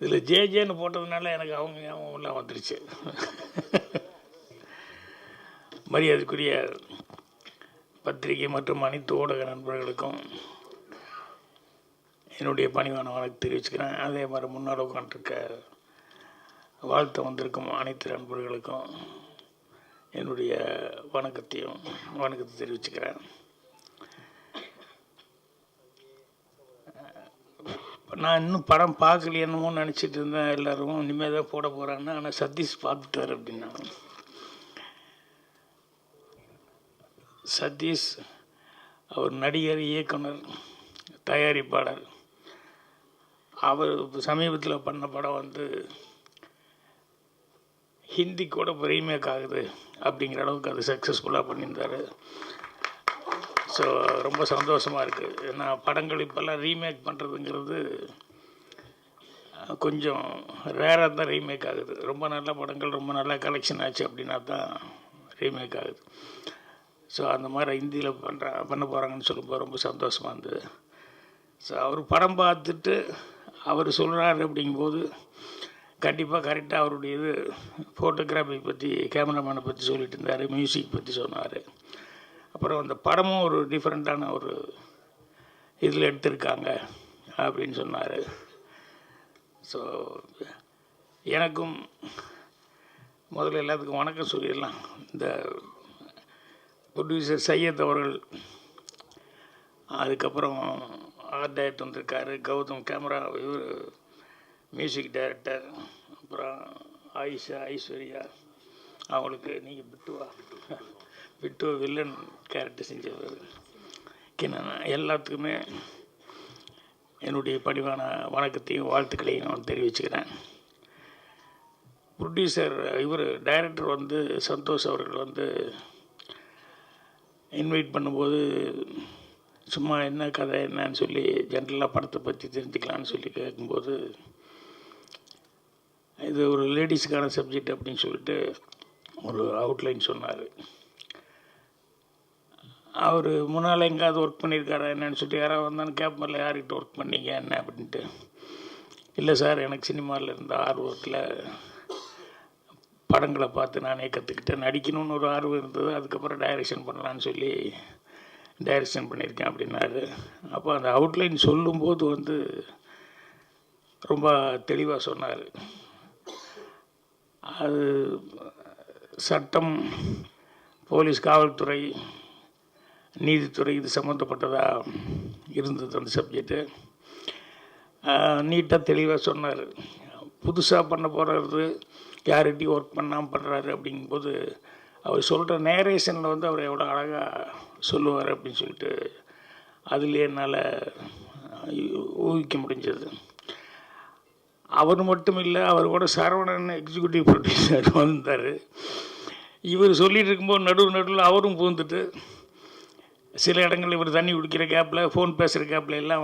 இதில் ஜேஜேன்னு போட்டதுனால எனக்கு அவங்க ஞாபகம்லாம் வந்துருச்சு. மரியாதைக்குரிய பத்திரிகை மற்றும் அனைத்து ஊடக நண்பர்களுக்கும் என்னுடைய பணிவான வணக்கம் தெரிவிச்சுக்கிறேன். அதே மாதிரி முன்னால் உட்காந்துருக்க வாழ்த்து வந்திருக்கும் அனைத்து நண்பர்களுக்கும் என்னுடைய வணக்கத்தை தெரிவிச்சுக்கிறேன். நான் இன்னும் படம் பார்க்கலையேன்னு நினச்சிட்டு இருந்தேன். எல்லோரும் இனிமேல் தான் போட போகிறான்னு. ஆனால் சதீஷ் பார்த்துட்டார் அப்படின்னா. சதீஷ் அவர் நடிகர், இயக்குனர், தயாரிப்பாளர். அவர் சமீபத்தில் பண்ண படம் ஹிந்தி கூட ரீமேக் ஆகுது அப்படிங்கிற அளவுக்கு அது சக்ஸஸ்ஃபுல்லாக பண்ணியிருந்தார். ஸோ ரொம்ப சந்தோஷமாக இருக்குது. ஏன்னா படங்கள் இப்போல்லாம் ரீமேக் பண்ணுறதுங்கிறது கொஞ்சம் ரேராக தான் ரீமேக் ஆகுது. ரொம்ப நல்ல படங்கள் ரொம்ப நல்ல கலெக்ஷன் ஆச்சு அப்படின்னா தான் ரீமேக் ஆகுது. ஸோ அந்த மாதிரி ஹிந்தியில் பண்ண போகிறாங்கன்னு சொல்லும்போது ரொம்ப சந்தோஷமாக இருந்தது. ஸோ அவர் படம் பார்த்துட்டு அவர் சொல்கிறாரு அப்படிங்கும்போது கண்டிப்பாக கரெக்டாக அவருடைய ஃபோட்டோகிராஃபி பற்றி, கேமராமேனை பற்றி சொல்லிட்டு இருந்தார், மியூசிக் பற்றி சொன்னார். அப்புறம் அந்த படமும் ஒரு டிஃப்ரெண்ட்டான ஒரு இதில் எடுத்திருக்காங்க அப்படின்னு சொன்னார். ஸோ எனக்கும் முதல்ல எல்லாத்துக்கும் வணக்கம் சொல்லிடலாம். இந்த ப்ரொடியூசர் சையத் அவர்கள், அதுக்கப்புறம் ஆர்ட் டைரக்டர் வந்திருக்காரு, கௌதம் கேமரா, இவர் மியூசிக் டைரக்டர், அப்புறம் ஐஸ்வர்யா அவங்களுக்கு நீங்கள் விட்டு வில்லன் கேரக்டர் செஞ்சவர், எல்லாத்துக்குமே என்னுடைய பணிவான வணக்கத்தையும் வாழ்த்துக்களையும் நான் தெரிவிச்சுக்கிறேன். ப்ரொடியூசர் இவர் டைரக்டர் சந்தோஷ் அவர்கள் இன்வைட் பண்ணும்போது சும்மா என்ன கதை என்னன்னு சொல்லி ஜென்ரலாக படத்தை பற்றி தெரிஞ்சுக்கலான்னு சொல்லி கேட்கும்போது இது ஒரு லேடிஸுக்கான சப்ஜெக்ட் அப்படின்னு சொல்லிட்டு ஒரு அவுட்லைன் சொன்னார். அவர் முன்னால் எங்கேயாவது ஒர்க் பண்ணியிருக்காரா என்னன்னு சொல்லிட்டு யாராவது வந்தாலும் கேட்பதில்ல, யார்கிட்ட ஒர்க் பண்ணீங்க என்ன அப்படின்ட்டு. இல்லை சார், எனக்கு சினிமாவில் இருந்த ஆர்வத்தில் படங்களை பார்த்து நானே கற்றுக்கிட்டேன், நடிக்கணும்னு ஒரு ஆர்வம் இருந்தது, அதுக்கப்புறம் டைரக்ஷன் பண்ணலான்னு சொல்லி டைரக்ஷன் பண்ணியிருக்கேன் அப்படின்னாரு. அப்போ அந்த அவுட்லைன் சொல்லும்போது ரொம்ப தெளிவாக சொன்னார். அது சட்டம், போலீஸ், காவல்துறை, நீதித்துறை இது சம்மந்தப்பட்டதாக இருந்தது அந்த சப்ஜெக்டு. நீட்டாக தெளிவாக சொன்னார். புதுசாக பண்ண போகிறது, யார்கிட்டையும் ஒர்க் பண்ணாமல் பண்ணுறாரு அப்படிங்கும்போது அவர் சொல்கிற நேரேஷனில் அவர் எவ்வளோ அழகாக சொல்லுவார் அப்படின்னு சொல்லிட்டு அதில் என்னால் ஊகிக்க முடிஞ்சது. அவர் மட்டும் இல்லை, அவர் கூட சரவணன் எக்ஸிக்யூட்டிவ் ப்ரொடியூசர் வந்தார். இவர் சொல்லிகிட்டு இருக்கும்போது நடுவில் அவரும் பூந்துட்டு சில இடங்கள் இவர் தண்ணி குடிக்கிற கேப்பில், ஃபோன் பேசுகிற கேப்பில் எல்லாம்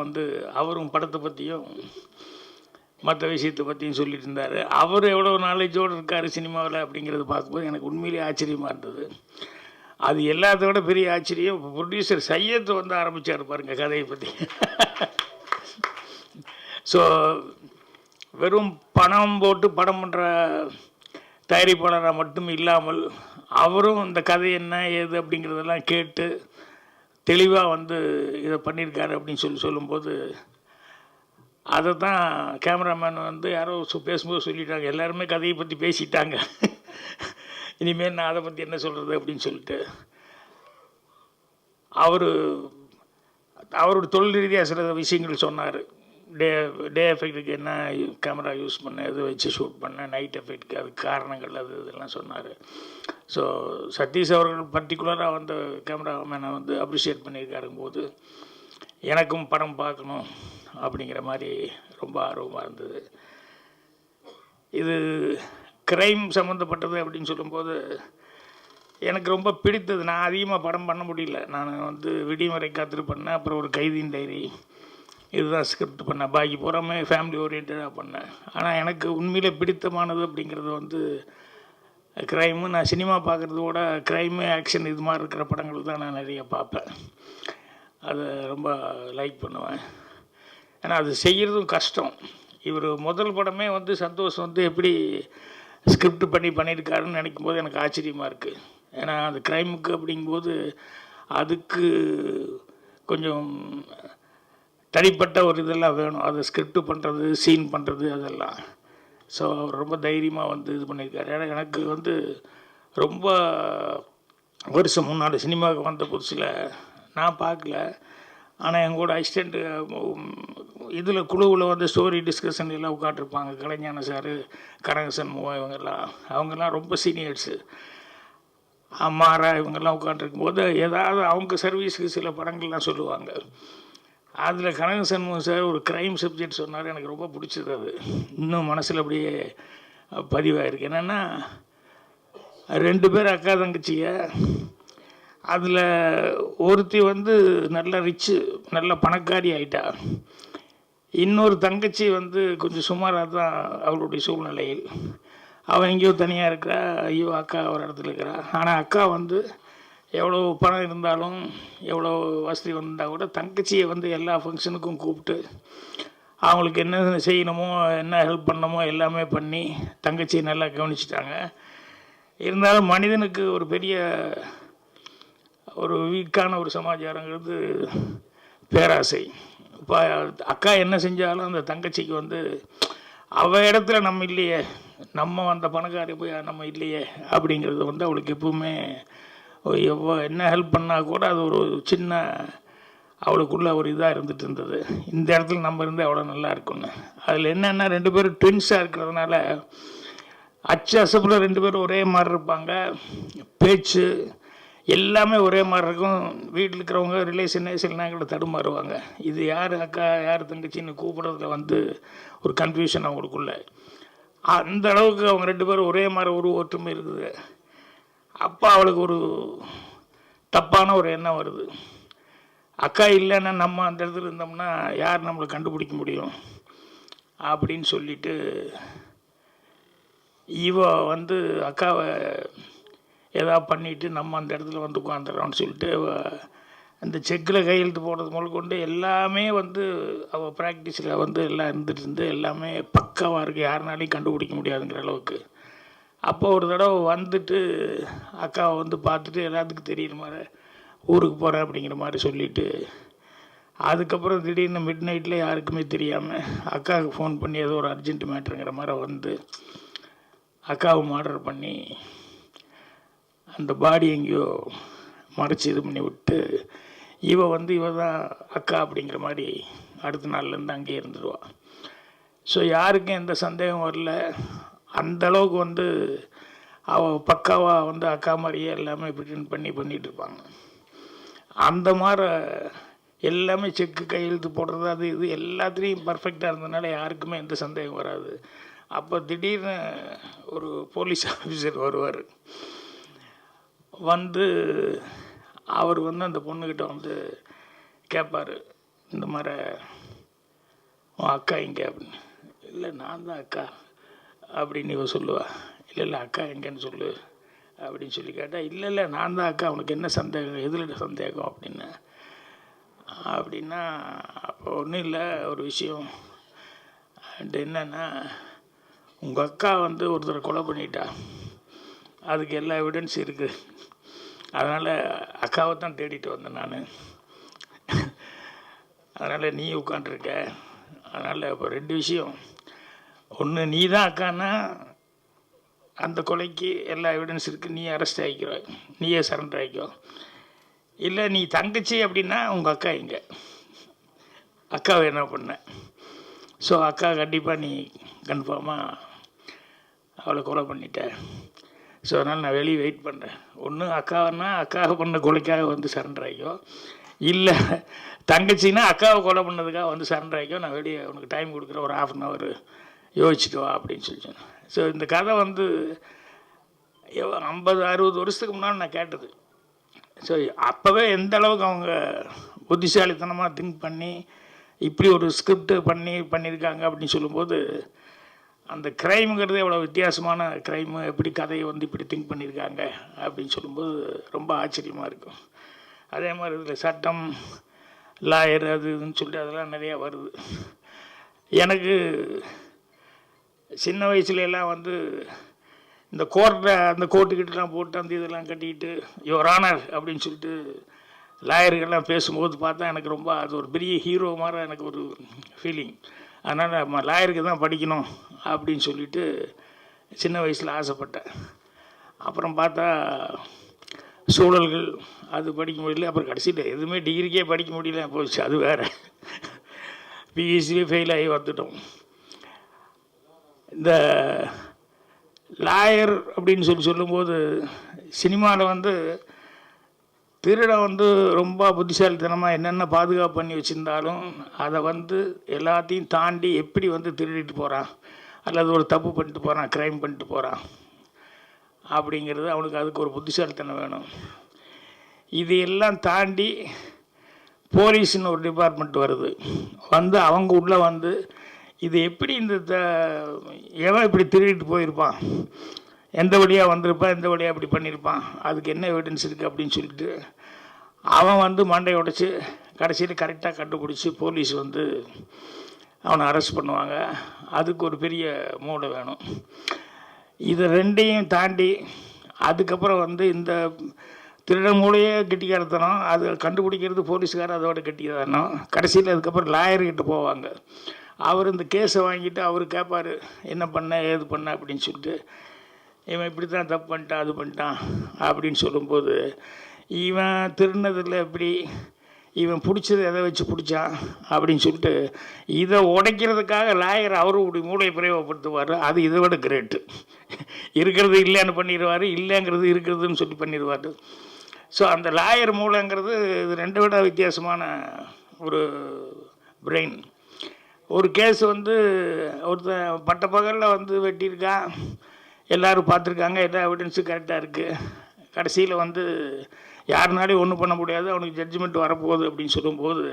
அவரும் படத்தை பற்றியும் மற்ற விஷயத்தை பற்றியும் சொல்லிட்டு இருந்தார். அவர் எவ்வளோ நாலேஜோடு இருக்கார் சினிமாவில் அப்படிங்கிறத பார்க்கும்போது எனக்கு உண்மையிலேயே ஆச்சரியமாக இருந்தது. அது எல்லாத்தோட பெரிய ஆச்சரியம் ப்ரொடியூசர் சையத் ஆரம்பித்தார் பாருங்கள் கதையை பற்றி. ஸோ வெறும் பணம் போட்டு படம் பண்ணுற தயாரிப்பாளராக மட்டும் இல்லாமல் அவரும் இந்த கதை என்ன ஏது அப்படிங்கிறதெல்லாம் கேட்டு தெளிவாக இதை பண்ணியிருக்காரு அப்படின்னு சொல்லும்போது அதை தான் கேமராமேன் யாரோ பேசும்போது சொல்லிட்டாங்க, எல்லாருமே கதையை பற்றி பேசிட்டாங்க, இனிமேல் நான் அதை பற்றி என்ன சொல்கிறது அப்படின்னு சொல்லிட்டு அவரோட தொழில் ரீதியாக சில விஷயங்கள் சொன்னார். டே எஃபெக்ட்டுக்கு என்ன கேமரா யூஸ் பண்ண, எது வச்சு ஷூட் பண்ண, நைட் எஃபெக்ட்டுக்கு அதுக்கு காரணங்கள் இதெல்லாம் சொன்னார். ஸோ சதீஷ் அவர்கள் பர்டிகுலராக கேமராமேனை அப்ரிஷியேட் பண்ணியிருக்காருங்கும்போது எனக்கும் படம் பார்க்கணும் அப்படிங்கிற மாதிரி ரொம்ப ஆர்வமாக இருந்தது. இது க்ரைம் சம்மந்தப்பட்டது அப்படின்னு சொல்லும்போது எனக்கு ரொம்ப பிடித்தது. நான் அதிகமாக படம் பண்ண முடியல. நான் விடிமுறை காத்திரு பண்ணேன், அப்புறம் ஒரு கைதியின் டைரி, இதுதான் ஸ்கிரிப்ட் பண்ணேன். பாக்கி பூராமே ஃபேமிலி ஓரியன்டாக பண்ணேன். ஆனால் எனக்கு உண்மையிலே பிடித்தமானது அப்படிங்கிறது க்ரைமு. நான் சினிமா பார்க்குறதோட க்ரைமு, ஆக்ஷன் இது மாதிரி இருக்கிற படங்கள் தான் நான் நிறைய பார்ப்பேன். அதை ரொம்ப லைக் பண்ணுவேன். ஏன்னா அது செய்கிறதும் கஷ்டம். இவர் முதல் படமே வந்து சந்தோஷ் வந்து எப்படி ஸ்கிரிப்ட் பண்ணியிருக்காருன்னு நினைக்கும் போது எனக்கு ஆச்சரியமாக இருக்குது. ஏன்னா அந்த க்ரைமுக்கு அப்படிங்கும்போது அதுக்கு கொஞ்சம் தனிப்பட்ட ஒரு இதெல்லாம் வேணும். அதை ஸ்கிரிப்ட் பண்ணுறது, சீன் பண்ணுறது அதெல்லாம். ஸோ அவர் ரொம்ப தைரியமாக வந்து இது பண்ணியிருக்காரு. ஏன்னா எனக்கு வந்து ரொம்ப வருஷம் முன்னாடி சினிமாவுக்கு வந்த புதுசில் நான் பார்க்கல. ஆனால் என் கூட அசிஸ்டண்ட்டு இதில் குழுவில் வந்து ஸ்டோரி டிஸ்கஷன் எல்லாம் உட்காந்துருப்பாங்க. கலைஞான சார், கனகசன் மூவா அவங்கெல்லாம் ரொம்ப சீனியர்ஸு. அம்மாரா இவங்கெல்லாம் உட்காந்துருக்கும் போது ஏதாவது அவங்க சர்வீஸுக்கு சில படங்கள்லாம் சொல்லுவாங்க. அதில் கனகசண்முகம் சார் ஒரு க்ரைம் சப்ஜெக்ட் சொன்னார். எனக்கு ரொம்ப பிடிச்சது. அது இன்னும் மனசில் அப்படியே பதிவாயிருக்கு. என்னென்னா 2 பேர் அக்கா தங்கச்சிங்க. அதில் ஒருத்தி வந்து நல்ல ரிச்சு, நல்ல பணக்காரி ஆகிட்டா. இன்னொரு தங்கச்சி வந்து கொஞ்சம் சுமாராக தான் அவளுடைய சூழ்நிலையில். அவன் எங்கேயோ தனியாக இருக்கிறா, ஐயோ அக்கா ஒரு இடத்துல இருக்கிறா. ஆனால் அக்கா வந்து எவ்வளோ பணம் இருந்தாலும் எவ்வளோ வசதி வந்தால் கூட தங்கச்சியை வந்து எல்லா ஃபங்க்ஷனுக்கும் கூப்பிட்டு அவங்களுக்கு என்ன செய்யணுமோ என்ன ஹெல்ப் பண்ணணுமோ எல்லாமே பண்ணி தங்கச்சியை நல்லா கவனிச்சிட்டாங்க. இருந்தாலும் மனிதனுக்கு ஒரு பெரிய ஒரு வீக்கான ஒரு சமாச்சாரங்கிறது பேராசை. இப்போ அக்கா என்ன செஞ்சாலும் அந்த தங்கச்சிக்கு வந்து அவள் இடத்துல நம்ம இல்லையே, நம்ம அந்த பணக்காரி போய் நம்ம இல்லையே அப்படிங்கிறது வந்து அவளுக்கு எப்பவுமே என்ன ஹெல்ப் பண்ணால் கூட அது ஒரு சின்ன அவளுக்குள்ள ஒரு இதாக இருந்துகிட்டு இருந்தது. இந்த இடத்துல நம்ம இருந்தால் அவ்வளோ நல்லா இருக்கும்னு. அதில் என்னென்னா 2 பேரும் ட்வின்ஸாக இருக்கிறதுனால அச்சசப்பில் 2 பேரும் ஒரே மாதிரி இருப்பாங்க. பேச்சு எல்லாமே ஒரே மாதிரி இருக்கும். வீட்டில் இருக்கிறவங்க ரிலேஷனே சில நேரங்களில் தடுமாறுவாங்க. இது யார் அக்கா யார் தங்கச்சின்னு கூப்பிட்றதுல வந்து ஒரு கன்ஃபியூஷன் அவங்களுக்குள்ள. அந்த அளவுக்கு அவங்க 2 பேரும் ஒரே மாதிரி ஒரு ஒற்றுமை இருக்குது. அப்போ அவளுக்கு ஒரு தப்பான ஒரு எண்ணம் வருது. அக்கா இல்லைன்னா நம்ம அந்த இடத்துல இருந்தோம்னா யார் நம்மளை கண்டுபிடிக்க முடியும் அப்படின்னு சொல்லிட்டு இவ வந்து அக்காவை ஏதாவது பண்ணிவிட்டு நம்ம அந்த இடத்துல வந்து உட்காந்துடுறோம்னு சொல்லிட்டு அந்த செக்கில் கையெழுத்து போடுறது முதல் கொண்டு எல்லாமே வந்து அவள் ப்ராக்டிஸில் வந்து எல்லாம் இருந்துகிட்டு இருந்து எல்லாமே பக்காவாக இருக்குது. யாருனாலையும் கண்டுபிடிக்க முடியாதுங்கிற அளவுக்கு. அப்போ ஒரு தடவை வந்துட்டு அக்காவை வந்து பார்த்துட்டு எல்லாத்துக்கும் தெரியுற மாதிரி ஊருக்கு போகிறேன் அப்படிங்கிற மாதிரி சொல்லிவிட்டு அதுக்கப்புறம் திடீர்னு மிட் நைட்டில் யாருக்குமே தெரியாமல் அக்காவுக்கு ஃபோன் பண்ணி ஏதோ ஒரு அர்ஜென்ட் மேட்ருங்கிற மாதிரி வந்து அக்காவை மர்டர் பண்ணி அந்த பாடி எங்கேயோ மறைச்சி இது பண்ணி விட்டு இவ தான் அக்கா அப்படிங்கிற மாதிரி அடுத்த நாள்லேருந்து அங்கேயே இருந்துடுவாள். ஸோ யாருக்கும் எந்த சந்தேகம் வரல. அந்தளவுக்கு வந்து அவள் பக்காவாக வந்து அக்கா மாதிரியே எல்லாமே ப்ரிட்டெண்ட் பண்ணிகிட்டு இருப்பாங்க. அந்த மாதிரி எல்லாமே செக்கு கையெழுத்து போடுறது அது இது எல்லாத்துலேயும் பர்ஃபெக்டாக இருந்ததுனால யாருக்குமே எந்த சந்தேகம் வராது. அப்போ திடீர்னு ஒரு போலீஸ் ஆஃபீஸர் வருவார். வந்து அவர் வந்து அந்த பொண்ணுக்கிட்ட வந்து கேட்பார், இந்த மாதிரி உன் அக்கா எங்கே அப்படின்னு. இல்லை நான் தான் அக்கா அப்படின்னு இவ சொல்லுவா. இல்லை அக்கா எங்கேன்னு சொல்லு அப்படின்னு சொல்லி கேட்டால் இல்லை நான் தான் அக்கா, உனக்கு என்ன சந்தேகம், எதில் சந்தேகம் அப்படின்னா அப்போ ஒன்றும் இல்லை ஒரு விஷயம் என்னென்னா உங்கள் அக்கா வந்து ஒருத்தரை கொலை பண்ணிட்டா, அதுக்கு எல்லா எவிடன்ஸ் இருக்குது. அதனால் அக்காவை தான் தேடிட்டு வந்தேன் நான். அதனால் நீ உட்காண்ட்ருக்க. அதனால் இப்போ 2 விஷயம். ஒன்று, நீ தான் அக்கான்னா அந்த கொலைக்கு எல்லா எவிடன்ஸ் இருக்குது, நீ அரெஸ்ட் ஆகிக்கிறோ, நீயே சரண்டர் ஆகிக்கோ. இல்லை நீ தங்கச்சி அப்படின்னா உங்கள் அக்கா எங்கே, அக்காவை என்ன பண்ண. ஸோ அக்கா கண்டிப்பாக நீ கன்ஃபார்மாக அவளை கொலை பண்ணிட்ட. ஸோ அதனால் நான் வெளியே வெயிட் பண்ணுறேன். ஒன்று அக்காவைன்னா அக்காவை பண்ண கொலைக்காக வந்து சரண்டர் ஆகிக்கோ, இல்லை தங்கச்சின்னா அக்காவை கொலை பண்ணதுக்காக வந்து சரண்டர் ஆகிக்கோ. நான் வெளியே உனக்கு டைம் கொடுக்குறேன், ஒரு 1/2 hour யோசிச்சுட்டு வா அப்படின்னு சொல்லிச்சேன். ஸோ இந்த கதை வந்து 50-60 வருஷத்துக்கு முன்னால் நான் கேட்டது. ஸோ அப்போவே எந்த அளவுக்கு அவங்க புத்திசாலித்தனமாக திங்க் பண்ணி இப்படி ஒரு ஸ்கிரிப்ட் பண்ணியிருக்காங்க அப்படின்னு சொல்லும்போது அந்த க்ரைமுங்கிறது எவ்வளோ வித்தியாசமான க்ரைமு, எப்படி கதையை வந்து இப்படி திங்க் பண்ணியிருக்காங்க அப்படின்னு சொல்லும்போது ரொம்ப ஆச்சரியமாக இருக்கும். அதே மாதிரி இதில் சட்டம், லாயர் அது இதுன்னு சொல்லிட்டு அதெல்லாம் நிறையா வருது. எனக்கு சின்ன வயசுலலாம் வந்து இந்த கோர்ட்டை அந்த கோட்டுக்கிட்டலாம் போட்டு அந்த இதெல்லாம் கட்டிக்கிட்டு யுவர் ஆனர் அப்படின்னு சொல்லிட்டு லாயர்கள்லாம் பேசும்போது பார்த்தா எனக்கு ரொம்ப அது ஒரு பெரிய ஹீரோ மாதிரி எனக்கு ஒரு ஃபீலிங். அதனால் நம்ம லாயருக்கு தான் படிக்கணும் அப்படின்னு சொல்லிட்டு சின்ன வயசில் ஆசைப்பட்டேன். அப்புறம் பார்த்தா சூழல்கள் அது படிக்க முடியல. அப்புறம் கடைசியில் எதுவுமே டிகிரிக்கே படிக்க முடியல போச்சு. அது வேறு பிஎஸ்சியே ஃபெயில் ஆகி வந்துட்டோம். இந்த லாயர் அப்படின்னு சொல்லும்போது சினிமாவில் வந்து திருடன் வந்து ரொம்ப புத்திசாலித்தனமாக என்னென்ன பாதுகாப்பு பண்ணி வச்சுருந்தாலும் அதை வந்து எல்லாத்தையும் தாண்டி எப்படி வந்து திருடிட்டு போகிறான் அல்லது ஒரு தப்பு பண்ணிட்டு போகிறான், க்ரைம் பண்ணிட்டு போகிறான் அப்படிங்கிறது அவனுக்கு அதுக்கு ஒரு புத்திசாலித்தனம் வேணும். இது எல்லாம் தாண்டி போலீஸ்னு ஒரு டிபார்ட்மெண்ட் வருது. வந்து அவங்க உள்ளே வந்து இது எப்படி இந்த எவன் இப்படி திருடிட்டு போயிருப்பான், எந்த வழியாக வந்திருப்பான், எந்த வழியாக இப்படி பண்ணியிருப்பான், அதுக்கு என்ன எவிடன்ஸ் இருக்குது அப்படின்னு சொல்லிட்டு அவன் வந்து மண்டையை உடைச்சி கடைசியில் கரெக்டாக கண்டுபிடிச்சி போலீஸ் வந்து அவனை அரெஸ்ட் பண்ணுவாங்க. அதுக்கு ஒரு பெரிய மூளை வேணும். இது ரெண்டையும் தாண்டி அதுக்கப்புறம் வந்து இந்த திருட மூளையே கெட்டிக்காரத்தனம், அது கண்டுபிடிக்கிறது போலீஸுக்காரர் அதோட கெட்டிக்காரத்தனம். கடைசியில் அதுக்கப்புறம் லாயர்கிட்ட போவாங்க. அவர் இந்த கேஸை வாங்கிட்டு அவர் கேட்பார் என்ன பண்ண ஏது பண்ண அப்படின்னு சொல்லிட்டு. இவன் இப்படி தான் தப்பு பண்ணிட்டான் அது பண்ணிட்டான் அப்படின்னு சொல்லும்போது இவன் திருநதில் எப்படி இவன் பிடிச்சது எதை வச்சு பிடிச்சான் அப்படின்னு சொல்லிட்டு இதை உடைக்கிறதுக்காக லாயர் அவருடைய மூளையை பிரயோகப்படுத்துவார். அது இதை விட கிரேட்டு. இருக்கிறது இல்லைன்னு பண்ணிடுவார், இல்லைங்கிறது இருக்கிறதுன்னு சொல்லி பண்ணிடுவார். ஸோ அந்த லாயர் மூளைங்கிறது இது ரெண்டை விட வித்தியாசமான ஒரு பிரெயின். ஒரு கேஸ் வந்து ஒருத்தன் பட்ட பகலில் வந்து வெட்டியிருக்கான், எல்லோரும் பார்த்துருக்காங்க, எல்லா எவிடன்ஸும் கரெக்டாக இருக்குது. கடைசியில் வந்து யாருனாலையும் ஒன்றும் பண்ண முடியாது, அவனுக்கு ஜட்ஜ்மெண்ட் வரப்போகுது அப்படின்னு சொல்லும்போது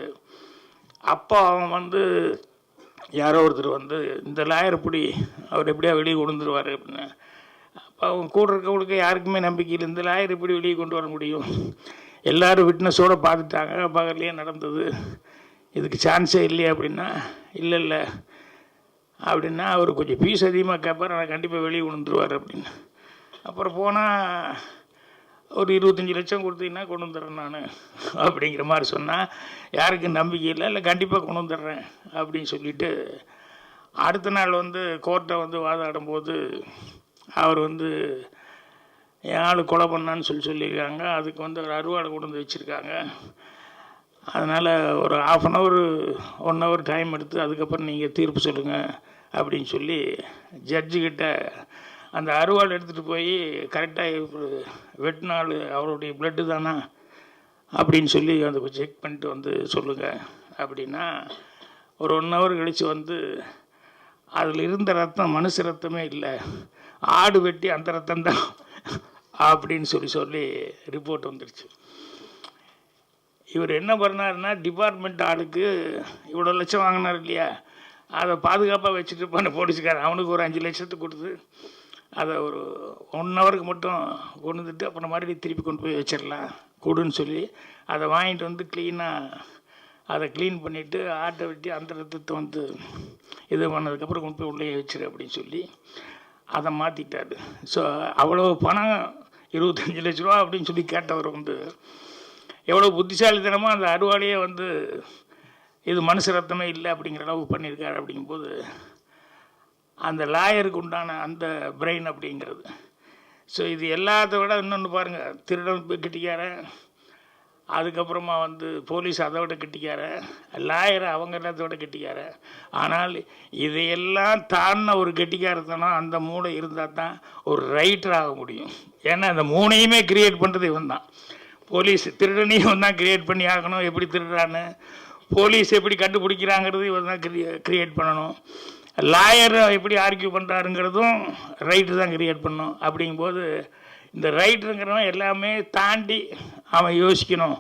அப்போ அவன் வந்து யாரோ ஒருத்தர் வந்து இந்த லாயர் எப்படி அவர் எப்படியா வெளியே கொண்டு வந்துடுவார் அப்படின்னு. அப்போ அவங்க கூட இருக்கவங்களுக்கு யாருக்குமே நம்பிக்கை இல்லை, இந்த லாயர் எப்படி வெளியே கொண்டு வர முடியும், எல்லோரும் விட்னஸோடு பார்த்துட்டாங்க, பகல்லையே நடந்தது, இதுக்கு சான்ஸே இல்லையா அப்படின்னா இல்லை அப்படின்னா அவர் கொஞ்சம் ஃபீஸ் அதிகமாக கேட்பார், ஆனால் கண்டிப்பாக வெளியே கொண்டு வந்துடுவார் அப்படின்னு. அப்புறம் போனால் ஒரு 25 லட்சம் கொடுத்தீங்கன்னா கொண்டு வந்துடுறேன் நான் அப்படிங்கிற மாதிரி சொன்னால் யாருக்கும் நம்பிக்கை இல்லை கண்டிப்பாக கொண்டு வந்துடுறேன் அப்படின்னு சொல்லிவிட்டு அடுத்த நாள் வந்து கோர்ட்டை வந்து வாதாடும்போது அவர் வந்து என் ஆள் கொலை பண்ணான்னு சொல்லியிருக்காங்க. அதுக்கு வந்து ஒரு அறுவாடை கொண்டு வந்து வச்சுருக்காங்க. அதனால் ஒரு 1/2 hour 1 hour டைம் எடுத்து அதுக்கப்புறம் நீங்கள் தீர்ப்பு சொல்லுங்கள் அப்படின்னு சொல்லி ஜட்ஜுக்கிட்ட அந்த அறுவாள் எடுத்துகிட்டு போய் கரெக்டாக வெட்டினாள் அவருடைய பிளட்டு தானா அப்படின்னு சொல்லி அந்த செக் பண்ணிட்டு வந்து சொல்லுங்கள் அப்படின்னா ஒரு 1 hour கழித்து வந்து அதில் இருந்த ரத்தம் மனுஷ ரத்தமே இல்லை, ஆடு வெட்டி அந்த ரத்தம் தான் அப்படின்னு சொல்லி ரிப்போர்ட் வந்துடுச்சு. இவர் என்ன பண்ணாருன்னா டிபார்ட்மெண்ட் ஆளுக்கு இவ்வளோ லட்சம் வாங்கினார் இல்லையா, அதை பாதுகாப்பாக வச்சுட்டு பண்ண போலீஸ்காரன் அவனுக்கு ஒரு 5 லட்சத்துக்கு கொடுத்து அதை ஒரு 1 hourக்கு மட்டும் கொண்டு வந்துட்டு அப்புறம் மறுபடியும் திருப்பி கொண்டு போய் வச்சிடலாம் கொடுன்னு சொல்லி அதை வாங்கிட்டு வந்து க்ளீனாக அதை க்ளீன் பண்ணிவிட்டு ஆட்டை வெட்டி அந்த ரத்தத்தை வந்து இது பண்ணதுக்கப்புறம் கொண்டு போய் உள்ளே வச்சிரு அப்படின்னு சொல்லி அதை மாற்றிட்டாரு. ஸோ அவ்வளோ பணம் 25 லட்ச ரூபா அப்படின்னு சொல்லி கேட்டவர் வந்து எவ்வளோ புத்திசாலித்தனமாக அந்த அறுவாலையே வந்து இது மனுஷ ரத்தமே இல்லை அப்படிங்கிற அளவுக்கு பண்ணியிருக்காரு. அப்படிங்கும்போது அந்த லாயருக்கு உண்டான அந்த பிரெயின் அப்படிங்கிறது. ஸோ இது எல்லாத்த விட இன்னொன்று பாருங்கள், திருடன் கெட்டிக்காரன், அதுக்கப்புறமா வந்து போலீஸ் அதை விட கெட்டிக்காரன், லாயரை அவங்க எல்லாத்த விட கெட்டிக்காரன். ஆனால் இதையெல்லாம் தாண்டின ஒரு கெட்டிக்காரத்தனம் அந்த மூளை இருந்தால் தான் ஒரு ரைட்டர் ஆக முடியும். ஏன்னா அந்த மூணையுமே கிரியேட் பண்ணுறது இவன் தான். போலீஸ் திருடனையும் தான் கிரியேட் பண்ணி ஆகணும், எப்படி திருடுறான்னு, போலீஸ் எப்படி கண்டுபிடிக்கிறாங்கிறது இவன் தான் கிரியேட் பண்ணணும், லாயர் எப்படி ஆர்கியூ பண்ணுறாருங்கிறதும் ரைட்டு தான் கிரியேட் பண்ணணும். அப்படிங்கும்போது இந்த ரைட்டருங்கிறவன் எல்லாமே தாண்டி அவன் யோசிக்கணும்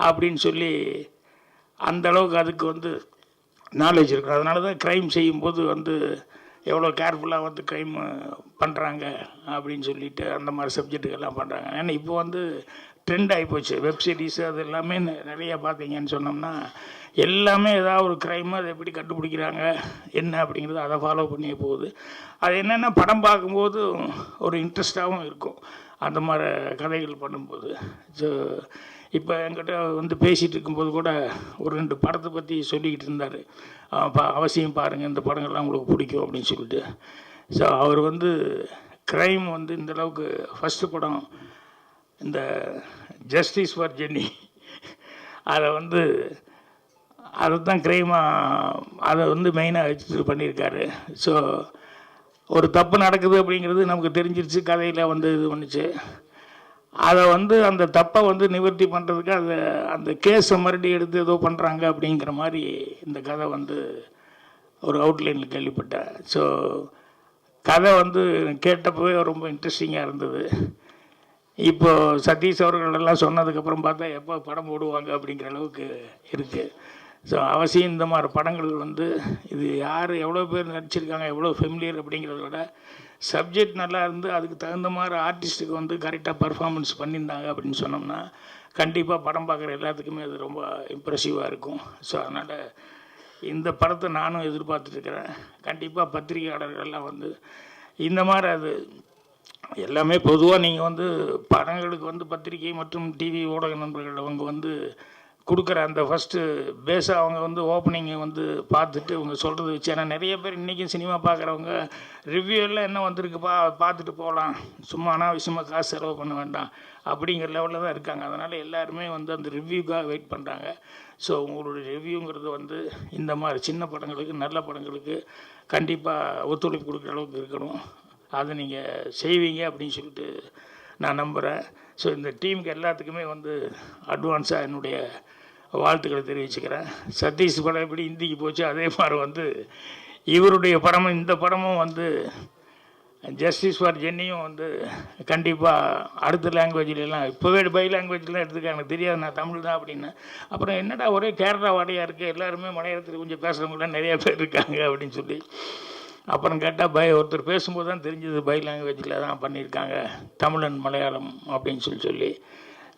அப்படின்னு சொல்லி அந்தளவுக்கு அதுக்கு வந்து நாலேஜ் இருக்கணும். அதனால தான் க்ரைம் செய்யும்போது வந்து எவ்வளோ கேர்ஃபுல்லாக வந்து க்ரைம் பண்ணுறாங்க அப்படின்னு சொல்லிட்டு அந்த மாதிரி சப்ஜெக்ட்டுக்கெல்லாம் பண்ணுறாங்க. ஏன்னா இப்போ வந்து ட்ரெண்ட் ஆகிப்போச்சு. வெப் சீரிஸ் அது எல்லாமே நிறைய பார்த்தீங்கன்னு சொன்னோம்னா எல்லாமே ஏதாவது ஒரு க்ரைமு, அதை எப்படி கண்டுபிடிக்கிறாங்க என்ன அப்படிங்கிறது அதை ஃபாலோ பண்ணியே போகுது. அது என்னென்னா படம் பார்க்கும்போது ஒரு இன்ட்ரெஸ்டாகவும் இருக்கும் அந்த மாதிரி கதைகள் பண்ணும்போது. ஸோ இப்போ என்கிட்ட வந்து பேசிகிட்டு இருக்கும்போது கூட ஒரு 2 படத்தை பற்றி சொல்லிக்கிட்டு இருந்தார். அவசியம் பாருங்கள், இந்த படங்கள்லாம் உங்களுக்கு பிடிக்கும் அப்படின்னு சொல்லிட்டு. ஸோ அவர் வந்து க்ரைம் வந்து இந்தளவுக்கு ஃபஸ்ட்டு படம் இந்த ஜஸ்டிஸ் ஃபார் ஜென்னி அதை வந்து அதுதான் க்ரைமாக அதை வந்து மெயினாக வச்சுட்டு பண்ணியிருக்காரு. ஸோ ஒரு தப்பு நடக்குது அப்படிங்கிறது நமக்கு தெரிஞ்சிருச்சு, கதையில் வந்து இது பண்ணுச்சு. அதை வந்து அந்த தப்பை வந்து நிவர்த்தி பண்ணுறதுக்கு அந்த கேஸை மறுபடியும் எடுத்து ஏதோ பண்ணுறாங்க அப்படிங்கிற மாதிரி இந்த கதை வந்து ஒரு அவுட்லைனில் கேள்விப்பட்டேன். ஸோ கதை வந்து கேட்டப்பவே ரொம்ப இன்ட்ரெஸ்டிங்காக இருந்தது. இப்போது சதீஷ் அவர்களெல்லாம் சொன்னதுக்கப்புறம் பார்த்தா எப்போ படம் போடுவாங்க அப்படிங்கிற அளவுக்கு இருக்குது. ஸோ அவசியம் இந்த மாதிரி படங்கள் வந்து இது யார் எவ்வளோ பேர் நடிச்சிருக்காங்க, எவ்வளோ ஃபெமிலியர் அப்படிங்கிறத விட சப்ஜெக்ட் நல்லா இருந்து அதுக்கு தகுந்த மாதிரி ஆர்டிஸ்ட்டுக்கு வந்து கரெக்டாக பர்ஃபார்மன்ஸ் பண்ணியிருந்தாங்க அப்படின்னு சொன்னோம்னா கண்டிப்பாக படம் பார்க்குற எல்லாத்துக்குமே அது ரொம்ப இம்ப்ரெசிவாக இருக்கும். ஸோ அதனால் இந்த படத்தை நானும் எதிர்பார்த்துட்ருக்கிறேன். கண்டிப்பாக பத்திரிகையாளர்கள்லாம் வந்து இந்த மாதிரி அது எல்லாமே பொதுவாக நீங்கள் வந்து படங்களுக்கு வந்து பத்திரிகை மற்றும் டிவி ஊடக நண்பர்கள் அவங்க வந்து கொடுக்குற அந்த ஃபஸ்ட்டு பேஸாக அவங்க வந்து ஓப்பனிங்கை வந்து பார்த்துட்டு அவங்க சொல்கிறது வச்சு, ஏன்னா நிறைய பேர் இன்றைக்கும் சினிமா பார்க்குறவங்க ரிவ்யூவில் என்ன வந்திருக்குப்பா பார்த்துட்டு போகலாம், சும்மா அனாவசியமாக காசு செலவு பண்ண வேண்டாம் அப்படிங்கிற லெவலில் தான் இருக்காங்க. அதனால் எல்லாருமே வந்து அந்த ரிவ்யூக்காக வெயிட் பண்ணுறாங்க. ஸோ உங்களுடைய ரிவ்யூங்கிறது வந்து இந்த மாதிரி சின்ன படங்களுக்கு நல்ல படங்களுக்கு கண்டிப்பாக ஒத்துழைப்பு கொடுக்குற அளவுக்கு இருக்கணும். அதை நீங்கள் செய்வீங்க அப்படின்னு சொல்லிட்டு நான் நம்புகிறேன். ஸோ இந்த டீமுக்கு எல்லாத்துக்குமே வந்து அட்வான்ஸாக என்னுடைய வாழ்த்துக்களை தெரிவிச்சுக்கிறேன். சதீஷ் படம் எப்படி ஹிந்திக்கு போச்சு அதே மாதிரி வந்து இவருடைய படமும் இந்த படமும் வந்து ஜஸ்டிஸ் ஃபார் ஜென்னியும் வந்து கண்டிப்பாக அடுத்த லாங்குவேஜ்லாம் இப்போவே பை லாங்குவேஜ்லாம் எடுத்துக்க எனக்கு தெரியாது, நான் தமிழ் தான் அப்படின்னு. அப்புறம் என்னடா ஒரே கேரளா வாடையாக இருக்குது, எல்லாருமே மலையாளத்தில் கொஞ்சம் பேசுகிறவங்களாம் நிறையா பேர் இருக்காங்க அப்படின்னு சொல்லி அப்புறம் கேட்டால் ஒருத்தர் பேசும்போது தான் தெரிஞ்சது பை லாங்குவேஜில் தான் பண்ணியிருக்காங்க, தமிழ் அண்ட் மலையாளம் அப்படின்னு சொல்லி.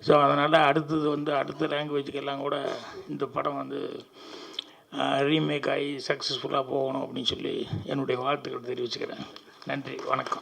ஸோ அதனால் அடுத்தது வந்து அடுத்த லாங்குவேஜுக்கெல்லாம் கூட இந்த படம் வந்து ரீமேக் ஆகி சக்ஸஸ்ஃபுல்லாக போகணும் அப்படின்னு சொல்லி என்னுடைய வாழ்த்துக்கள் தெரிவிச்சுக்கிறேன். நன்றி, வணக்கம்.